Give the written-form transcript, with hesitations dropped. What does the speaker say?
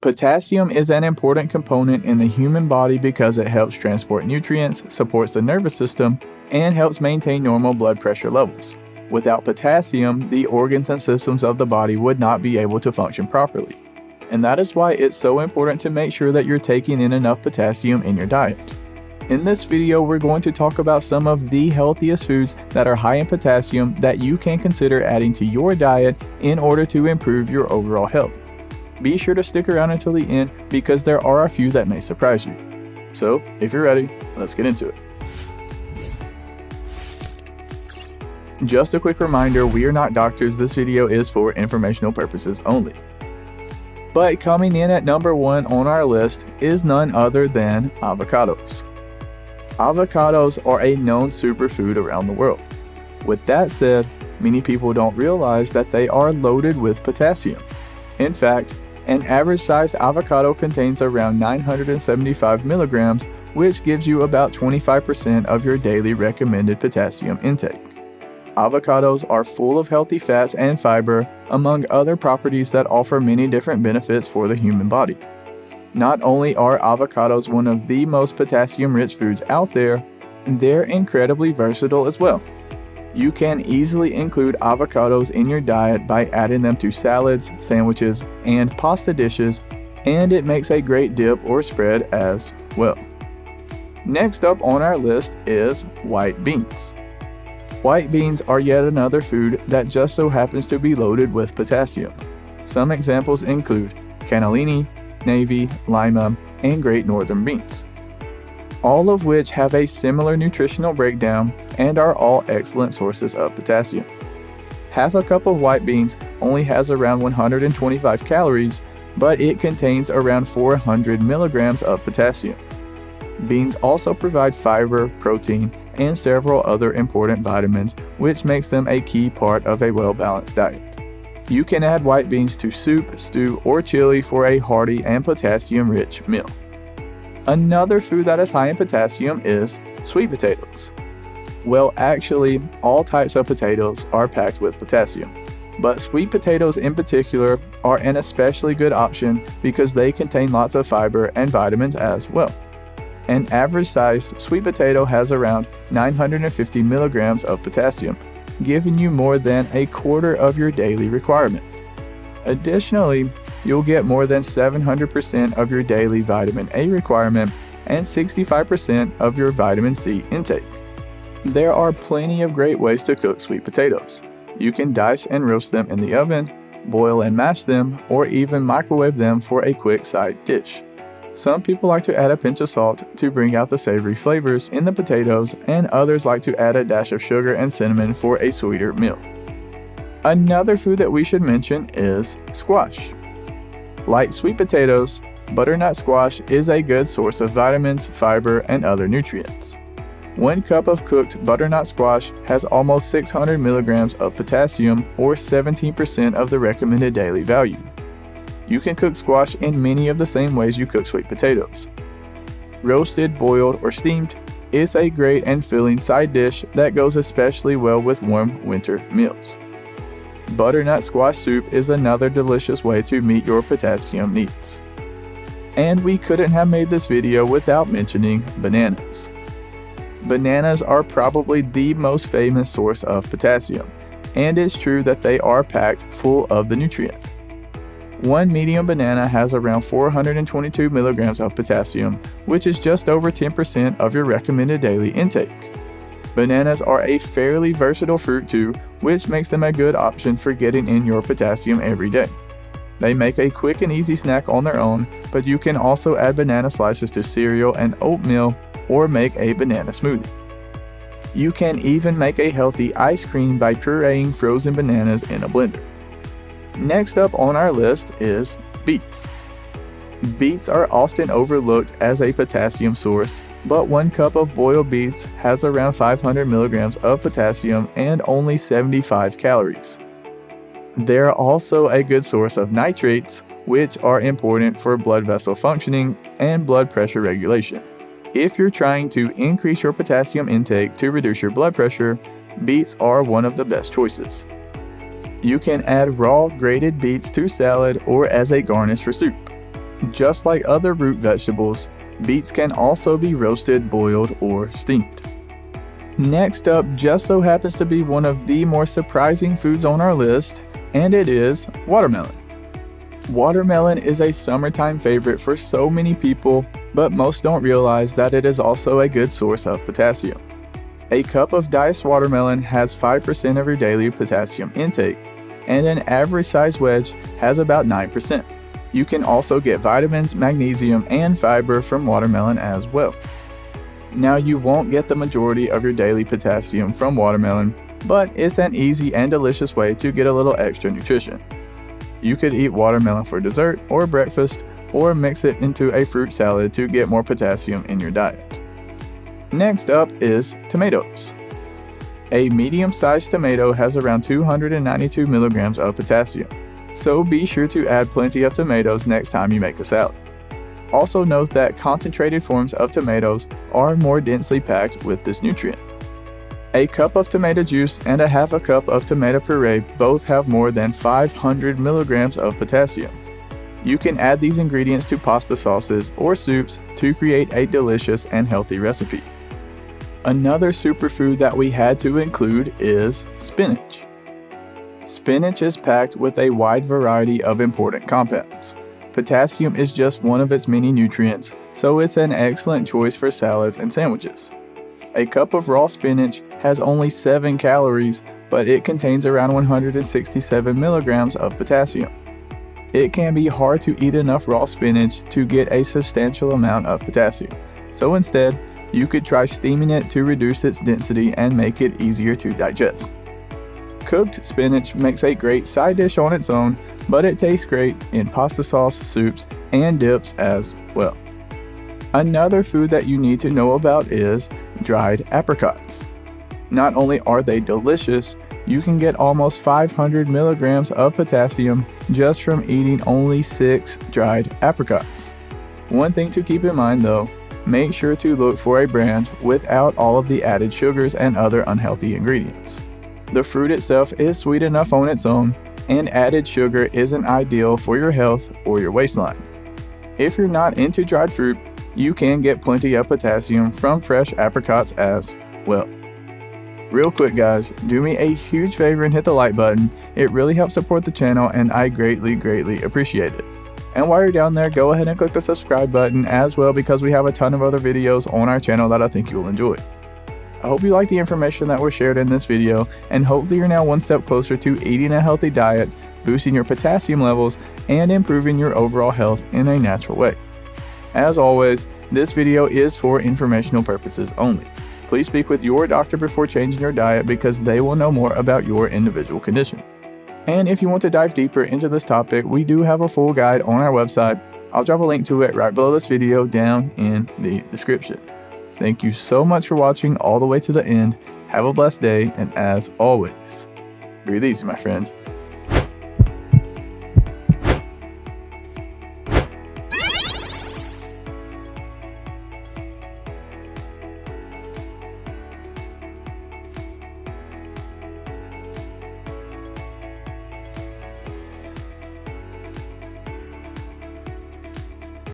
Potassium is an important component in the human body because it helps transport nutrients, supports the nervous system, and helps maintain normal blood pressure levels. Without potassium, the organs and systems of the body would not be able to function properly. And that is why it's so important to make sure that you're taking in enough potassium in your diet. In this video, we're going to talk about some of the healthiest foods that are high in potassium that you can consider adding to your diet in order to improve your overall health. Be sure to stick around until the end because there are a few that may surprise you. So, if you're ready, let's get into it. Just a quick reminder, we are not doctors. This video is for informational purposes only. But coming in at number 1 on our list is none other than avocados. Avocados are a known superfood around the world. With that said, many people don't realize that they are loaded with potassium. In fact, an average-sized avocado contains around 975 milligrams, which gives you about 25% of your daily recommended potassium intake. Avocados are full of healthy fats and fiber, among other properties that offer many different benefits for the human body. Not only are avocados one of the most potassium-rich foods out there, they're incredibly versatile as well. You can easily include avocados in your diet by adding them to salads, sandwiches, and pasta dishes, and it makes a great dip or spread as well. Next up on our list is white beans. White beans are yet another food that just so happens to be loaded with potassium. Some examples include cannellini, navy, lima, and great northern beans, all of which have a similar nutritional breakdown and are all excellent sources of potassium. Half a cup of white beans only has around 125 calories, but it contains around 400 milligrams of potassium. Beans also provide fiber, protein, and several other important vitamins, which makes them a key part of a well-balanced diet. You can add white beans to soup, stew, or chili for a hearty and potassium-rich meal. Another food that is high in potassium is sweet potatoes. Well, actually, all types of potatoes are packed with potassium, but sweet potatoes in particular are an especially good option because they contain lots of fiber and vitamins as well. An average-sized sweet potato has around 950 milligrams of potassium, giving you more than a quarter of your daily requirement. Additionally, you'll get more than 700% of your daily vitamin A requirement and 65% of your vitamin C intake. There are plenty of great ways to cook sweet potatoes. You can dice and roast them in the oven, boil and mash them, or even microwave them for a quick side dish. Some people like to add a pinch of salt to bring out the savory flavors in the potatoes, and others like to add a dash of sugar and cinnamon for a sweeter meal. Another food that we should mention is squash. Like sweet potatoes, butternut squash is a good source of vitamins, fiber, and other nutrients. 1 cup of cooked butternut squash has almost 600 milligrams of potassium, or 17% of the recommended daily value. You can cook squash in many of the same ways you cook sweet potatoes. Roasted, boiled, or steamed is a great and filling side dish that goes especially well with warm winter meals. Butternut squash soup is another delicious way to meet your potassium needs. And we couldn't have made this video without mentioning bananas. Bananas are probably the most famous source of potassium, and it's true that they are packed full of the nutrient. 1 medium banana has around 422 milligrams of potassium, which is just over 10% of your recommended daily intake. Bananas are a fairly versatile fruit too, which makes them a good option for getting in your potassium every day. They make a quick and easy snack on their own, but you can also add banana slices to cereal and oatmeal or make a banana smoothie. You can even make a healthy ice cream by pureeing frozen bananas in a blender. Next up on our list is beets. Beets are often overlooked as a potassium source, but 1 cup of boiled beets has around 500 milligrams of potassium and only 75 calories. They're also a good source of nitrates, which are important for blood vessel functioning and blood pressure regulation. If you're trying to increase your potassium intake to reduce your blood pressure, beets are one of the best choices. You can add raw grated beets to salad or as a garnish for soup. Just like other root vegetables, beets can also be roasted, boiled, or steamed. Next up just so happens to be one of the more surprising foods on our list, and it is watermelon. Watermelon is a summertime favorite for so many people, but most don't realize that it is also a good source of potassium. A cup of diced watermelon has 5% of your daily potassium intake, and an average size wedge has about 9%. You can also get vitamins, magnesium, and fiber from watermelon as well. Now, you won't get the majority of your daily potassium from watermelon, but it's an easy and delicious way to get a little extra nutrition. You could eat watermelon for dessert or breakfast, or mix it into a fruit salad to get more potassium in your diet. Next up is tomatoes. A medium-sized tomato has around 292 milligrams of potassium, so be sure to add plenty of tomatoes next time you make a salad. Also note that concentrated forms of tomatoes are more densely packed with this nutrient. A cup of tomato juice and a half a cup of tomato puree both have more than 500 milligrams of potassium. You can add these ingredients to pasta sauces or soups to create a delicious and healthy recipe. Another superfood that we had to include is spinach. Spinach is packed with a wide variety of important compounds. Potassium is just one of its many nutrients, so it's an excellent choice for salads and sandwiches. A cup of raw spinach has only 7 calories, but it contains around 167 milligrams of potassium. It can be hard to eat enough raw spinach to get a substantial amount of potassium, so instead, you could try steaming it to reduce its density and make it easier to digest. Cooked spinach makes a great side dish on its own, but it tastes great in pasta sauce, soups, and dips as well. Another food that you need to know about is dried apricots. Not only are they delicious, you can get almost 500 milligrams of potassium just from eating only 6 dried apricots. One thing to keep in mind though, make sure to look for a brand without all of the added sugars and other unhealthy ingredients. The fruit itself is sweet enough on its own, and added sugar isn't ideal for your health or your waistline. If you're not into dried fruit, you can get plenty of potassium from fresh apricots as well. Real quick guys, do me a huge favor and hit the like button. It really helps support the channel and I greatly appreciate it. And while you're down there, go ahead and click the subscribe button as well, because we have a ton of other videos on our channel that I think you'll enjoy. I hope you like the information that was shared in this video, and hopefully you're now one step closer to eating a healthy diet, boosting your potassium levels, and improving your overall health in a natural way. As always, this video is for informational purposes only. Please speak with your doctor before changing your diet, because they will know more about your individual condition. And if you want to dive deeper into this topic, we do have a full guide on our website. I'll drop a link to it right below this video down in the description. Thank you so much for watching all the way to the end. Have a blessed day, and as always, breathe easy, my friend.